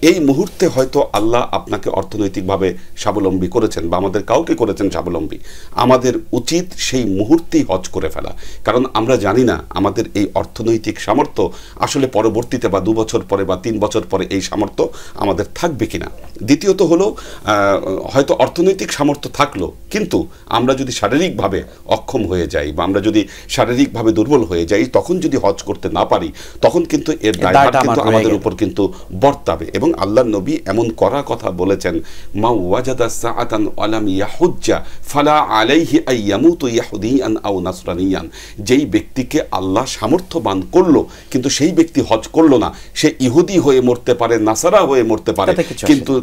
এই মুহূর্তে হয়তো আল্লাহ আপনাকে অর্থনৈতিকভাবে স্বাবলম্বী করেছেন বা আমাদের কাউকে করেছেন স্বাবলম্বী, আমাদের উচিত সেই মুহূর্তেই হজ করে ফেলা। কারণ আমরা জানি না আমাদের এই অর্থনৈতিক সামর্থ্য আসলে পরবর্তীতে বা 2 বছর পরে বা 3 বছর পরে এই সামর্থ্য আমাদের থাকবে কিনা। দ্বিতীয়ত হলো হয়তো অর্থনৈতিক সামর্থ্য থাকলো, কিন্তু আমরা যদি শারীরিকভাবে অক্ষম হয়ে যাই বা আমরা যদি শারীরিকভাবে দুর্বল হয়ে যাই, তখন যদি হজ করতে না পারি, তখন কিন্তু এর দায়ভার কিন্তু আমাদের উপর কিন্তু বর্তাবে। এবং আল্লাহর নবী এমন করার কথা বলেছেন, মা ওয়াজাদা সাআতান ওয়ালাম ইয়াহুজ্জা ফালা আলাইহি আইয়ামুতু ইয়াহুদিয়ান আও নাসরানিয়ান। যেই ব্যক্তিকে আল্লাহ সামর্থ্যবান করলো কিন্তু সেই ব্যক্তি হজ করলো না, সে ইহুদি হয়ে মরতে পারে, নাসারা হয়ে মরতে পারে,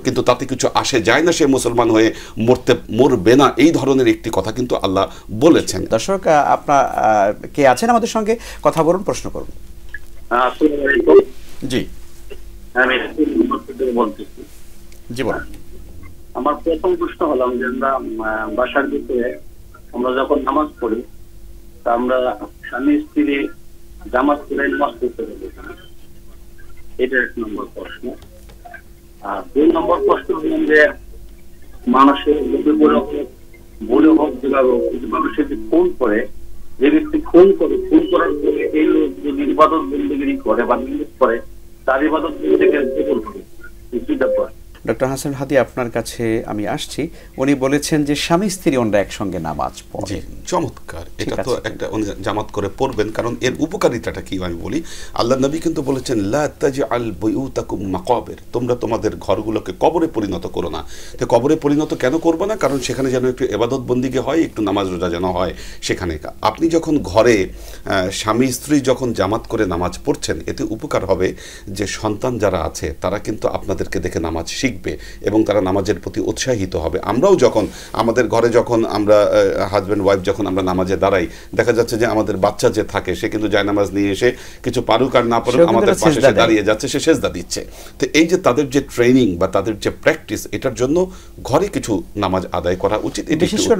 কিন্তু তাতে কিছু আসে যায় না, সে মুসলমান হয়ে মরবে না। এই ধরনের একটি কথা কিন্তু আল্লাহ বলেছেন। দর্শক, আপনার কে আছেন আমাদের সঙ্গে, কথা বলুন, প্রশ্ন করুন। জি আমি বলতেছি। জি বলুন। আমার প্রথম প্রশ্ন হলাম যে আমরা বাসার ভিতরে আমরা যখন নামাজ পড়ি, তা আমরা স্বামী স্ত্রী জামাত করে নামাজ পড়তে পারি, এটা 1 নম্বর প্রশ্ন। আর 2 নম্বর প্রশ্ন হলাম যে মানুষের বলে হোক যেভাবে মানুষের যে ফোন করে, যে ব্যক্তি ফোন করার পরে এই লোক যদি ইবাদত বন্দেগিরি করে বা নিয়োগ করে, তার ইবাদত থেকে ডক্টর হাসান হাদি, আপনার কাছে আমি আসছি। উনি বলেছেন যে স্বামী স্ত্রী ওনারা একসঙ্গে নামাজ পড়ে। চমৎকার, এটা তো একটা জামাত করে পড়বেন। কারণ এর উপকারিতাটা কি আমি বলি, আল্লাহ নবী কিন্তু বলেছেন, লা তাজআল বুয়ুতাকুম মাকাবির, তোমরা তোমাদের ঘরগুলোকে কবরে পরিণত করো না। তো কবরে পরিণত কেন করবে না? কারণ সেখানে যেন একটু ইবাদত বন্দিগে হয়, একটু নামাজ রোজা যেন হয় সেখানে। আপনি যখন ঘরে স্বামী স্ত্রী যখন জামাত করে নামাজ পড়ছেন, এতে উপকার হবে যে সন্তান যারা আছে তারা কিন্তু আপনাদেরকে দেখে নামাজ শিখবে এবং তারা নামাজের প্রতি উৎসাহিত হবে। আমরাও যখন আমাদের ঘরে যখন আমরা হাজব্যান্ড ওয়াইফ যখন আমরা নামাজে দাঁড়াই, দেখা যাচ্ছে যে আমাদের বাচ্চা যে থাকে সে কিন্তু জায়নামাজ নিয়ে এসে কিছু পারুক আর না পারুক আমাদের পাশে দাঁড়িয়ে যাচ্ছে, সে সেজদা দিচ্ছে। তো এই যে তাদের যে ট্রেনিং বা তাদের যে প্র্যাকটিস, এটার জন্য ঘরে কিছু নামাজ আদায় করা উচিত।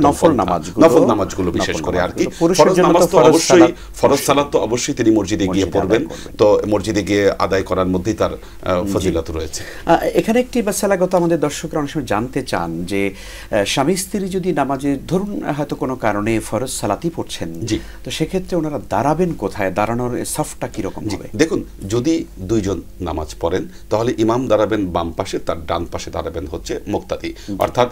নফল নামাজগুলো বিশেষ করে আর কি। ফরজ নামাজ তো অবশ্যই, ফরজ সালাত তো অবশ্যই তিনি মসজিদে গিয়ে পড়বেন, তো মসজিদে গিয়ে আদায় করার মধ্যেই তার ফজিলত রয়েছে। এখানে একটি মাসালাগত আমাদের দর্শকরা অনেক সময় জানতে চান যে স্বামী স্ত্রী যদি নামাজে ধরুন হয়তো কোনো কারণে ফরজ সালাতই পড়ছেন, তো সেক্ষেত্রে ওনারা দাঁড়াবেন কোথায়, দাঁড়ানোর সাফটা কিরকম হবে? দেখুন, যদি 2 জন নামাজ পড়েন তাহলে ইমাম দাঁড়াবেন বাম পাশে, তার ডান পাশে দাঁড়াবেন হচ্ছে মুক্তাদি। অর্থাৎ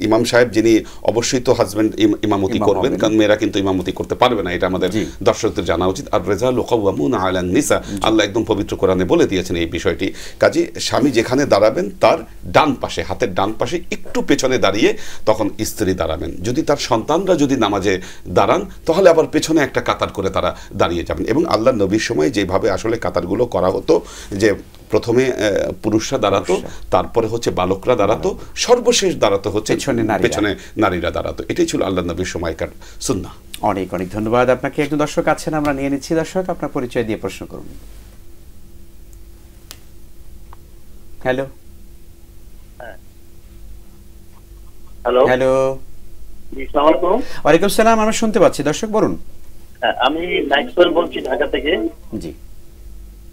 ইমাম সাহেব যিনি অবশ্যই তো হাজব্যান্ড ইমামতি করবেন, কারণ মেয়েরা কিন্তু ইমামতি করতে পারবে না, এটা আমাদের দর্শকদের জানা উচিত। আর রিজালু কাওয়ামুনা আলান নিসা, আল্লাহ একদম পবিত্র কোরআনে বলে দিয়েছেন এই বিষয়টি। কাজে স্বামী যেখানে দাঁড়াবেন তার ডান পাশে, হাতের ডান পাশে একটু পেছনে দাঁড়িয়ে তখন স্ত্রী দাঁড়াবেন। যদি তার সন্তানরা যদি নামাজে দাঁড়ান তাহলে আবার পেছনে একটা কাতার করে তারা দাঁড়িয়ে যাবেন। এবং আল্লাহ নবীর সময় যেভাবে আসলে কাতারগুলো করা হতো, যে প্রথমে পুরুষরা দাঁড়াতো, তারপরে হচ্ছে বালকরা দাঁড়াতো, সর্বশেষ দাঁড়াতো হচ্ছে পেছনে নারীরা দাঁড়াতো। এটাই ছিল আল্লাহ নবীর সময়কার সুন্নাহ। অনেক অনেক ধন্যবাদ আপনাকে। একজন দর্শক আছেন, আমরা নিয়ে নিচ্ছি। দর্শক, আপনার পরিচয় দিয়ে প্রশ্ন করুন। হ্যালো হ্যালো, ওয়ালাইকুম সালাম, আমরা শুনতে পাচ্ছি। দর্শক বলুন। আমি নাইটসোয়েল বলছি, ঢাকা থেকে। জি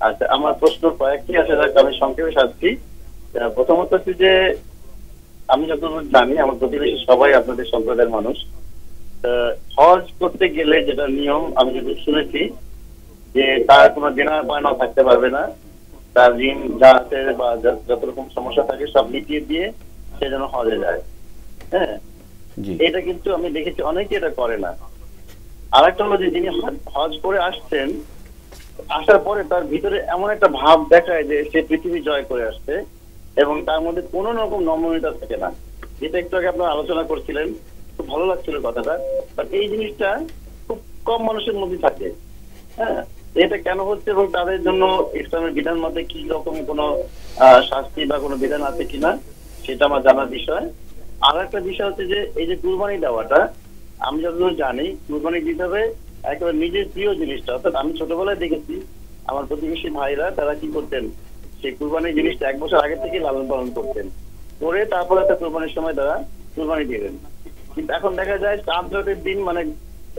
আচ্ছা, আমার প্রশ্ন কয়েকটি আছে, আমি সংক্ষেপে সাজছি। প্রথমত হচ্ছে যে আমি যতদূর জানি আমার প্রতিবেশী সবাই আপনাদের সম্প্রদায়ের মানুষ। হজ করতে গেলে যেটা নিয়ম আমি যদি শুনেছি যে তার কোনো দেনা পাওনা থাকতে পারবে না, তার ঋণ যা আছে বা যত রকম সমস্যা থাকে সব মিটিয়ে দিয়ে সে যেন হজে যায়। হ্যাঁ, এটা কিন্তু আমি দেখেছি অনেকে এটা করে না। আর একটা হলো যে যিনি হজ করে আসছেন, আসার পরে তার ভিতরে এমন একটা ভাব দেখায় যে সে পৃথিবী জয় করে আসছে এবং তার মধ্যে কোনো রকম নমনীয়তা থাকে না। যেটা একটু আগে আপনারা আলোচনা করছিলেন, খুব ভালো লাগছিল কথাটা, বাট এই জিনিসটা খুব কম মানুষের মধ্যে থাকে। হ্যাঁ, এটা কেন হচ্ছে এবং তাদের জন্য ইসলামের বিধান মতে কি রকম কোনো শাস্তি বা কোনো বিধান আছে কিনা সেটা আমার জানার বিষয়। আর একটা বিষয় হচ্ছে যে এই যে কুরবানি দেওয়াটা, আমি যতদূর জানি কুরবানি দিতে হবে একেবারে নিজের প্রিয় জিনিসটা। অর্থাৎ আমি ছোটবেলায় দেখেছি আমার প্রতিবেশী ভাইরা তারা কি করতেন, সেই কুরবানির জিনিসটা 1 বছর আগে থেকে লালন পালন করতেন, করে তারপরে একটা কুরবানির সময় তারা কুরবানি দিলেন। কিন্তু এখন দেখা যায় চাঁদ রাতের দিন মানে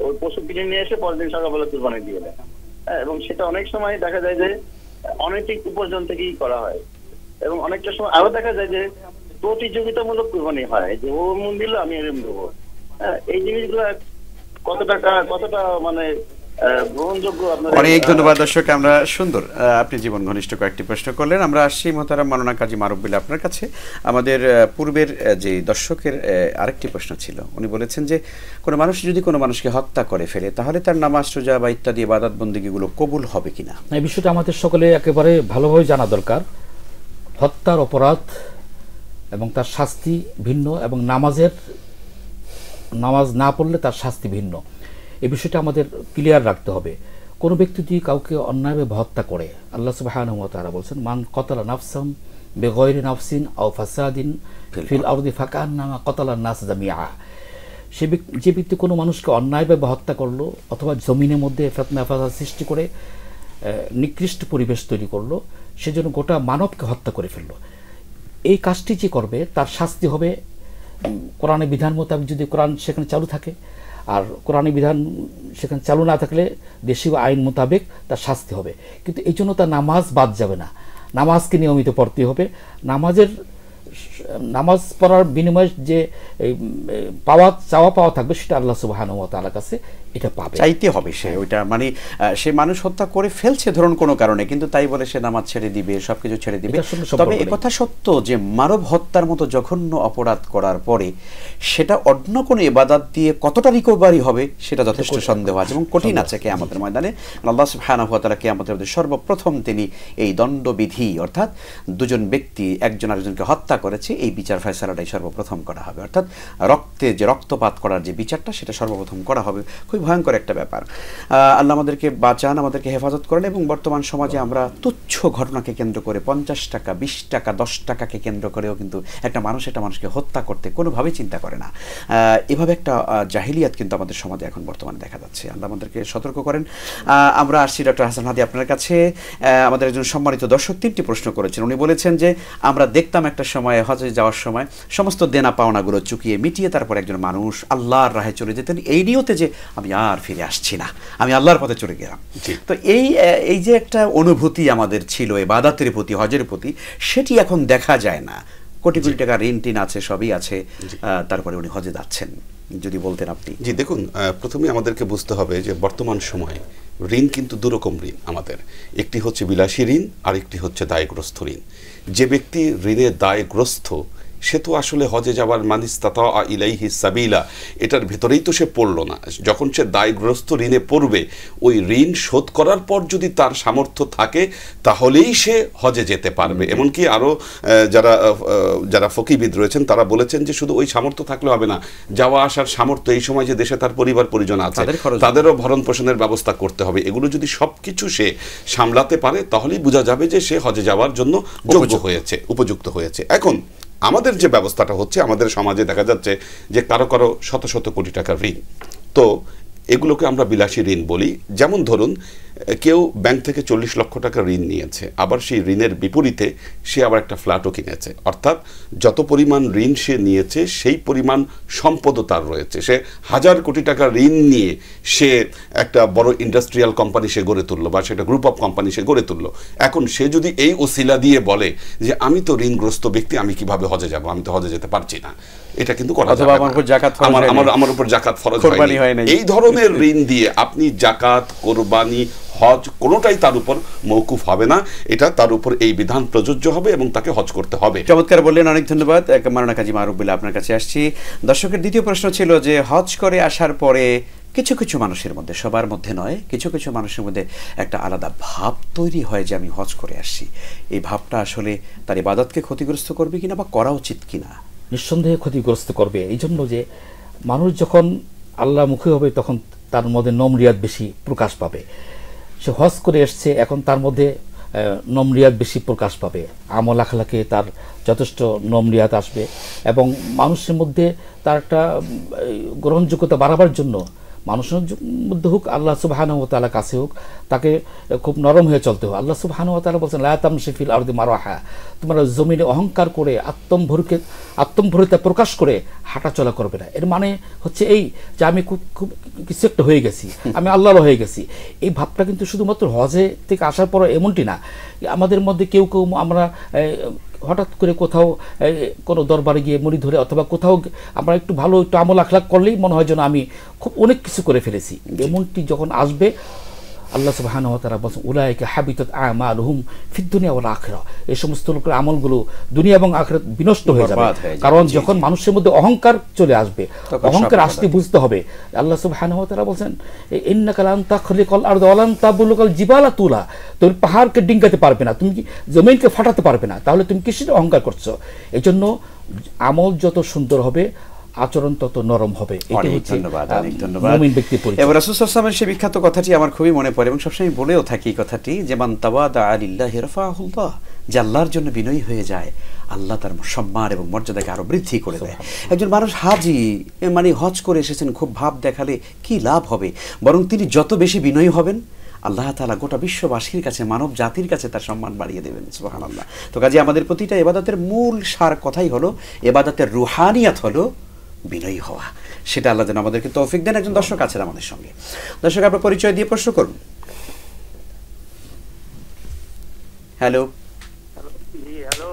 ওই পশু কিনে নিয়ে এসে পরের দিন সকালবেলা কুরবানি দিয়ে দেয়। হ্যাঁ, এবং সেটা অনেক সময় দেখা যায় যে অনৈতিক উপার্জন থেকেই করা হয়। এবং অনেকটা সময় আরো দেখা যায় যে প্রতিযোগিতামূলক কুরবানি হয়, যে ও মন দিল আমি এরম দেবো। হ্যাঁ, এই জিনিসগুলো কতটা মানে গ্রহণযোগ্য? অনেক ধন্যবাদ দর্শক। আমরা সুন্দর আপনি জীবন ঘনিষ্ঠ কয়েকটি প্রশ্ন করলেন। আমরা আসছি মোহতারাম মাওলানা কাজী মারুফ বিল্লাহ আপনার কাছে। আমাদের পূর্বের যে দর্শকের আরেকটি প্রশ্ন ছিল, উনি বলেছেন যে কোনো মানুষ যদি কোনো মানুষকে হত্যা করে ফেলে তাহলে তার নামাজ রোজা বা ইত্যাদি ইবাদত বন্দেগীগুলো কবুল হবে কিনা। এই বিষয়টা আমাদের সকলে একেবারে ভালোভাবে জানা দরকার। হত্যার অপরাধ এবং তার শাস্তি ভিন্ন, এবং নামাজ না পড়লে তার শাস্তি ভিন্ন। এই বিষয়টা আমাদের ক্লিয়ার রাখতে হবে। কোনো ব্যক্তি যদি কাউকে অন্যায়ভাবে হত্যা করে, আল্লাহ সুবহানাহু ওয়া তাআলা বলেছেন মান কতালা নাফসান বিগয়রি নাফসিন আও ফাসাদিন ফিল আরদি ফাকান্নামা কতালান নাস জামিআ। যে ব্যক্তি কোনো মানুষকে অন্যায়ভাবে হত্যা করলো অথবা জমিনের মধ্যে ফিতনা ফাসাদ সৃষ্টি করে নিকৃষ্ট পরিবেশ তৈরি করলো, সেজন্য গোটা মানবকে হত্যা করে ফেললো। এই কাজটি যে করবে তার শাস্তি হবে কোরআনের বিধান মোতাবেক, যদি কোরআন সেখানে চালু থাকে, আর কোরআনের বিধান সেখানে চালু না থাকলে দেশীয় আইন মোতাবেক তার শাস্তি হবে। কিন্তু এই জন্য তার নামাজ বাদ যাবে না, নামাজকে নিয়মিত পড়তে হবে। নামাজ পড়ার বিনিময়ে যে চাওয়া পাওয়া থাকবে সেটা আল্লাহ সুবহানাহু ওয়া তাআলার কাছে এটা পাবে, চাইতে হবে। সে ওইটা মানে সে মানুষ হত্যা করে ফেলছে ধরুন কোনো কারণে, কিন্তু তাই বলে সে নামাজ ছেড়ে দিবে, সবকিছু ছেড়ে দিবে। তবে এ কথা সত্য যে মানব হত্যার মতো জঘন্য অপরাধ করার পরে সেটা অন্য কোনো ইবাদত দিয়ে কতটা রিকভারি হবে সেটা যথেষ্ট সন্দেহ আছে এবং কঠিন আছে কিয়ামতের ময়দানে। আল্লাহ সুবহানাহু ওয়া তাআলা কিয়ামতের মধ্যে সর্বপ্রথম তিনি এই দণ্ডবিধি, অর্থাৎ দুজন ব্যক্তি একজন আরেকজনকে হত্যা করেছে, এই বিচার ফয়সালাটাই সর্বপ্রথম করা হবে। অর্থাৎ রক্তপাত করার যে বিচারটা সেটা সর্বপ্রথম করা হবে। খুব ভয়ঙ্কর একটা ব্যাপার। আল্লাহ আমাদেরকে বাঁচান, আমাদেরকে হেফাজত করেন। এবং বর্তমান সমাজে আমরা তুচ্ছ ঘটনাকে কেন্দ্র করে 50 টাকা 20 টাকা 10 টাকাকে কেন্দ্র করেও কিন্তু একটা মানুষকে হত্যা করতে কোনোভাবেই চিন্তা করে না। এভাবে একটা জাহিলিয়াত কিন্তু আমাদের সমাজে এখন বর্তমানে দেখা যাচ্ছে। আল্লাহ আমাদেরকে সতর্ক করেন। আমরা আসছি ডক্টর হাসান হাদি আপনার কাছে। আমাদের একজন সম্মানিত দর্শক 3টি প্রশ্ন করেছেন। উনি বলেছেন যে আমরা দেখতাম একটা সময় হজে যাওয়ার সময় সমস্ত দেনা পাওনাগুলো চুকিয়ে মিটিয়ে তারপর একজন মানুষ আল্লাহর রাহে চলে যেতেন এই নিয়তে যে আমি আর ফিরে আসছি না, আমি আল্লাহর পথে চলে গেলাম। তো এই যে একটা অনুভূতি আমাদের ছিল ইবাদতের প্রতি, হজের প্রতি, সেটি এখন দেখা যায় না। কোটি কোটি টাকা ঋণ টিন আছে, সবই আছে, তারপরে উনি হজে যাচ্ছেন। যদি বলতেন আপনি। জি দেখুন, প্রথমে আমাদেরকে বুঝতে হবে যে বর্তমান সময়ে ঋণ কিন্তু দুরকম ঋণ আমাদের। একটি হচ্ছে বিলাসী ঋণ, আর একটি হচ্ছে দায়গ্রস্ত ঋণ। যে ব্যক্তি ঋণে দায়গ্রস্ত সে তো আসলে হজে যাওয়ার মানিস্তাতা ইলাইহি সাবিলা এটার ভেতরেই তো সে পড়ল না। যখন সে দায়গ্রস্ত ঋণে পড়বে, ওই ঋণ শোধ করার পর যদি তার সামর্থ্য থাকে তাহলেই সে হজে যেতে পারবে। এমনকি আরও যারা ফকিবিদ রয়েছেন তারা বলেছেন যে শুধু ওই সামর্থ্য থাকলে হবে না, যাওয়া আসার সামর্থ্য, এই সময় যে দেশে তার পরিবার পরিজন আছে তাদেরও ভরণ পোষণের ব্যবস্থা করতে হবে। এগুলো যদি সব কিছু সে সামলাতে পারে তাহলেই বোঝা যাবে যে সে হজে যাওয়ার জন্য যোগ্য হয়েছে, উপযুক্ত হয়েছে। এখন আমাদের যে ব্যবস্থাটা হচ্ছে, আমাদের সমাজে দেখা যাচ্ছে যে কারো কারো শত শত কোটি টাকার ঋণ। তো এগুলোকে আমরা বিলাসী ঋণ বলি। যেমন ধরুন কেউ ব্যাংক থেকে 40 লক্ষ টাকা ঋণ নিয়েছে, আবার সেই ঋণের বিপরীতে সে আবার একটা ফ্ল্যাটও কিনেছে। অর্থাৎ যত পরিমাণ ঋণ সে নিয়েছে সেই পরিমাণ সম্পদও তার রয়েছে। সে 1000 কোটি টাকা ঋণ নিয়ে সে একটা বড় ইন্ডাস্ট্রিয়াল কোম্পানি সে গড়ে তুললো, বা সেটা গ্রুপ অফ কোম্পানি সে গড়ে তুললো। এখন সে যদি এই ওসিলা দিয়ে বলে যে আমি তো ঋণগ্রস্ত ব্যক্তি, আমি কিভাবে হজে যাব, আমি তো হজে যেতে পারছি না, এটা কিন্তু করা যাবে না। আমার উপর জাকাত ফরজ হয়নি। এই ধরনের ঋণ দিয়ে আপনি জাকাত, কোরবানি, হজ কোনোটাই তার উপর মওকুফ হবে না, এটা তার উপর এই বিধান প্রযোজ্য হবে এবং তাকে হজ করতে হবে। চমৎকার বললেন, অনেক ধন্যবাদ মাওলানা কাজী মারুফ বিল্লাহ। আপনার কাছে আসছি। দর্শকের দ্বিতীয় প্রশ্ন ছিল যে হজ করে আসার পরে কিছু কিছু মানুষের মধ্যে, সবার মধ্যে নয়, কিছু কিছু মানুষের মধ্যে একটা আলাদা ভাব তৈরি হয় যে আমি হজ করে আসছি। এই ভাবটা আসলে তার ইবাদতকে ক্ষতিগ্রস্ত করবে কিনা বা করা উচিত কিনা? নিঃসন্দেহে ক্ষতিগ্রস্ত করবে। এই জন্য যে মানুষ যখন আল্লাহমুখী হবে তখন তার মধ্যে নম্রিয়াত বেশি প্রকাশ পাবে। সে হজ করে এসছে, এখন তার মধ্যে নম্রিয়াত বেশি প্রকাশ পাবে, আমল আখলাকে তার যথেষ্ট নম্রিয়াত আসবে এবং মানুষের মধ্যে তার একটা গ্রহণযোগ্যতা বাড়াবার জন্য মানুষের মধ্যে হোক, আল্লাহ সুবহানাহু ওয়া তাআলার কাছে হোক, তাকে খুব নরম হয়ে চলতে হবে। আল্লাহ সুবহানাহু ওয়া তাআলা বলছেন, লা তামশি ফিল আরদি মারহা, তোমরা জমিনে অহংকার করে আত্মম্ভরিতা প্রকাশ করে হাঁটাচলা করবে না। এর মানে হচ্ছে এই যে আমি খুব কিছু একটা হয়ে গেছি, আমি আল্লাহর হয়ে গেছি। এই ভাবটা কিন্তু শুধুমাত্র হজে থেকে আসার পর এমনটি না, আমাদের মধ্যে কেউ কেউ আমরা হঠাৎ করে কোথাও কোনো দরবারে গিয়ে মুড়ি ধরে অথবা কোথাও আমরা একটু ভালো একটু আমল আখলাক করলেই মনে হয় যেন আমি খুব অনেক কিছু করে ফেলেছি। এমনটি যখন আসবে, আল্লাহ সুবহানাহু ওয়া তাআলা বলেন, উলাইকা হাবিতাত আমালুহুম ফিদ দুনিয়া ওয়াল আখিরা, এই সমস্ত লোকের আমলগুলো দুনিয়া এবং আখিরাত বিনষ্ট হয়ে যাবে। কারণ যখন মানুষের মধ্যে অহংকার চলে আসবে, অহংকার আসতে বুঝতে হবে। আল্লাহ সুবহানাহু ওয়া তাআলা বলেন, ইন্নাকা লান তাখলিকাল আরদা ওয়া লান তাবলুগাল জিবালা তুলা, তুমি পাহাড়কে ডিঙ্গাতে পারবে না, তুমি জমিনকে ফাটাতে পারবে না, তাহলে তুমি কিসের অহংকার করছো? এজন্য আমল যত সুন্দর হবে, আচরণ তত নরম হবে। ধন্যবাদ, অনেক ধন্যবাদ। এবার রাসূল সাল্লাল্লাহু আলাইহি ওয়াসাল্লামের সেই বিখ্যাত কথাটি আমার খুবই মনে পড়ে এবং সবসময় বলেও থাকি এই কথাটি, যে মান তাওয়াদা লিল্লাহি রাফাহুল্লাহ, যে আল্লাহর জন্য বিনয়ী হয়ে যায়, আল্লাহ তার সম্মান এবং মর্যাদাকে আরো বৃদ্ধি করে দেয়। একজন মানুষ হাজি মানে হজ করে এসেছেন, খুব ভাব দেখালে কি লাভ হবে? বরং তিনি যত বেশি বিনয়ী হবেন, আল্লাহ তাআলা গোটা বিশ্ববাসীর কাছে, মানব জাতির কাছে তার সম্মান বাড়িয়ে দেবেন। সুবহানাল্লাহ। তো কাজে আমাদের প্রতিটা ইবাদতের মূল সার কথাই হলো, ইবাদতের রুহানিয়াত হলো বিনয়ী হওয়া। সেটা আল্লাহ যেন আমাদেরকে তৌফিক দেন। একজন দর্শক আছেন আমাদের সঙ্গে। দর্শক, আপনার পরিচয় দিয়ে প্রশ্ন করুন। হ্যালো। জি হ্যালো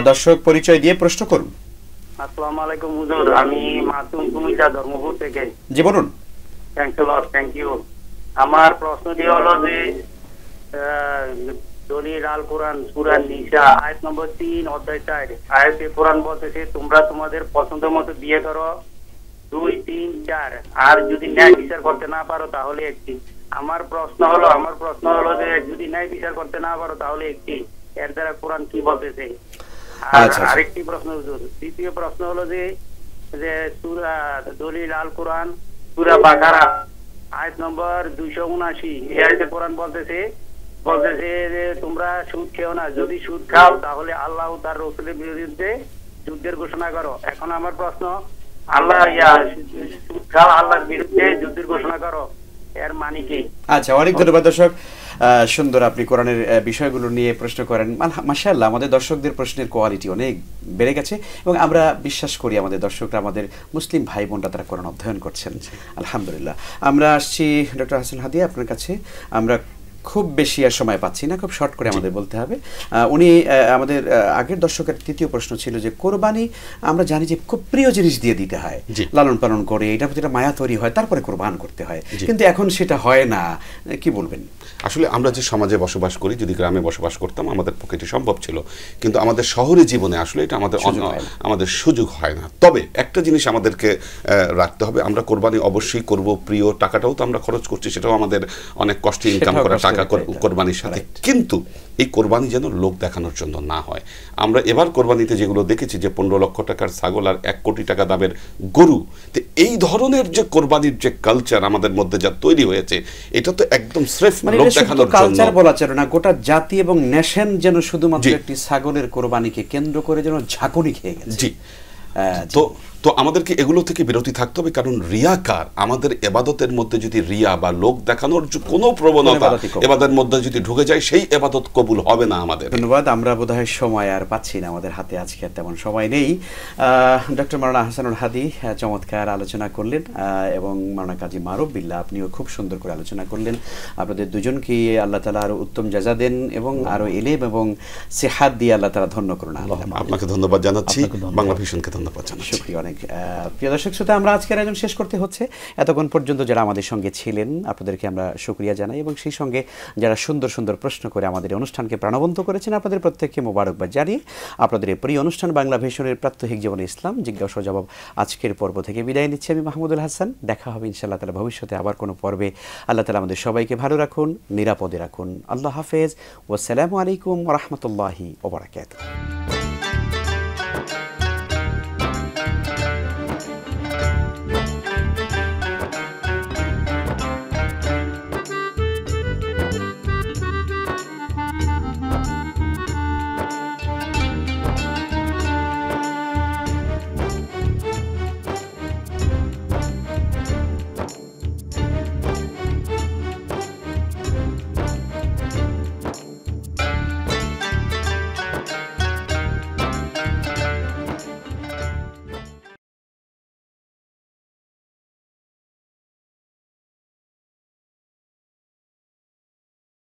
দর্শক, পরিচয় দিয়ে প্রশ্ন করুন। আসসালামু আলাইকুম হুজুর, আমি মাসুম কুমিল্লা ধর্মপুর থেকে। জি বলুন। Thank you. আমার প্রশ্নটি হলো যে দলিল আল কোরআন সূরা নিসা আয়াত নম্বর 3 অধ্যায় 4 আয়াতে কোরআন বলতেছে, তোমরা তোমাদের পছন্দ মতো বিয়ে করো 2, 3, 4, আর যদি ন্যায় বিচার করতে না পারো তাহলে একটি। আমার প্রশ্ন হলো যে যদি ন্যায় বিচার করতে না পারো তাহলে একটি, এর দ্বারা কোরআন কি বলতেছে? আরেকটি প্রশ্ন হুজুর, দ্বিতীয় প্রশ্ন হলো যে সূরা দলিল আল কোরআন সূরা বাকারা আয়াত নম্বর 279 এই আয়াতে কোরআন বলতেছে যে তোমরা সুদ খেও না, যদি সুদ খাও তাহলে আল্লাহ ও তার রাসূলের বিরুদ্ধে যুদ্ধের ঘোষণা করো। এখন আমার প্রশ্ন, সুদ খাও আল্লাহর বিরুদ্ধে যুদ্ধের ঘোষণা করো, এর মানে কি? আচ্ছা, অনেক ধন্যবাদ দর্শক। সুন্দর আপনি কোরআনের বিষয়গুলো নিয়ে প্রশ্ন করেন। মাশাআল্লাহ, আমাদের দর্শকদের প্রশ্নের কোয়ালিটি অনেক বেড়ে গেছে এবং আমরা বিশ্বাস করি আমাদের দর্শকরা, আমাদের মুসলিম ভাই বোনরা তারা কোরআন অধ্যয়ন করছেন। আলহামদুলিল্লাহ। আমরা আসছি ডক্টর হাসান হাদিয়া আপনার কাছে। আমরা খুব বেশি আর সময় পাচ্ছি না, খুব শর্ট করে আমাদের বলতে হবে। উনি আমাদের আগের দর্শকের তৃতীয় প্রশ্ন ছিল যে কোরবানি আমরা জানি যে খুব প্রিয় জিনিস দিয়ে দিতে হয়, লালন পালন করে এটার প্রতি একটা মায়া তৈরি হয়, তারপরে কোরবান করতে হয়, কিন্তু এখন সেটা হয় না। কি বলবেন? আসলে আমরা যে সমাজে বসবাস করি, যদি গ্রামে বসবাস করতাম আমাদের পক্ষে এটি সম্ভব ছিল, কিন্তু আমাদের শহরে জীবনে আসলে এটা আমাদের সুযোগ হয় না। তবে একটা জিনিস আমাদেরকে রাখতে হবে, আমরা কোরবানি অবশ্যই করব, প্রিয় টাকাটাও তো আমরা খরচ করছি, সেটাও আমাদের অনেক কষ্টে ইনকাম করা টাকা কোরবানির সাথে, কিন্তু এই কোরবানি যেন লোক দেখানোর জন্য না হয়। আমরা এবার কোরবানিতে যেগুলো দেখেছি যে 15 লক্ষ টাকার ছাগল আর 1 কোটি টাকা দামের গরু, তো এই ধরনের যে কোরবানির যে কালচার আমাদের মধ্যে যা তৈরি হয়েছে, এটা তো একদম স্রেফ লোক দেখানোর জন্য। কালচার বলা চলে না, গোটা জাতি এবং নেশন যেন শুধুমাত্র একটি ছাগলের কোরবানিকে কেন্দ্র করে যেন ঝাঁকুনি খেয়ে গেছে। জি, তো আমাদেরকে এগুলো থেকে বিরতি থাকতে হবে, কারণ রিয়াকার আমাদের এবাদতের মধ্যে যদি রিয়া বা লোক দেখানোর কোনো প্রবণতা এবাদতের মধ্যে যদি ঢুকে যায়, সেই এবাদত কবুল হবে না আমাদের। ধন্যবাদ। আমরা বোধহয় সময় আর পাচ্ছি না, আমাদের হাতে আজকে তেমন সময় নেই। ডক্টর মাওলানা হাসানুল হাদি চমৎকার আলোচনা করলেন এবং মাওলানা কাজী মারুফ বিল্লাহ আপনিও খুব সুন্দর করে আলোচনা করলেন। আপনাদের দুজনকে আল্লাহ তাআলা আরো উত্তম জাযা দেন এবং আরো ইলম এবং সেহাত দিয়ে আল্লাহ তাআলা ধন্য করুন। আপনাকে ধন্যবাদ জানাচ্ছি, বাংলা ভিশনকে ধন্যবাদ জানাচ্ছি। শুকরিয়া। অনেক প্রিয় দর্শক শ্রোতা, আমরা আজকের আয়োজন শেষ করতে হচ্ছে। এতক্ষণ পর্যন্ত যারা আমাদের সঙ্গে ছিলেন আপনাদেরকে আমরা শুকরিয়া জানাই, এবং সেই সঙ্গে যারা সুন্দর সুন্দর প্রশ্ন করে আমাদের অনুষ্ঠানকে প্রাণবন্ত করেছেন আপনাদের প্রত্যেককে মোবারকবাদ জানিয়ে আপনাদের এই প্রিয় অনুষ্ঠান বাংলা ভীষণের প্রাত্যহিক জীবনে ইসলাম জিজ্ঞাসা ও জবাব আজকের পর্ব থেকে বিদায় নিচ্ছি আমি মাহমুদুল হাসান। দেখা হবে ইনশাআল্লাহ তাআলা ভবিষ্যতে আবার কোনো পর্বে। আল্লাহ তাআলা আমাদের সবাইকে ভালো রাখুন, নিরাপদে রাখুন। আল্লাহ হাফেজ। ওয়াসসালামু আলাইকুম ওয়া রাহমাতুল্লাহি ওয়া বারাকাতুহু।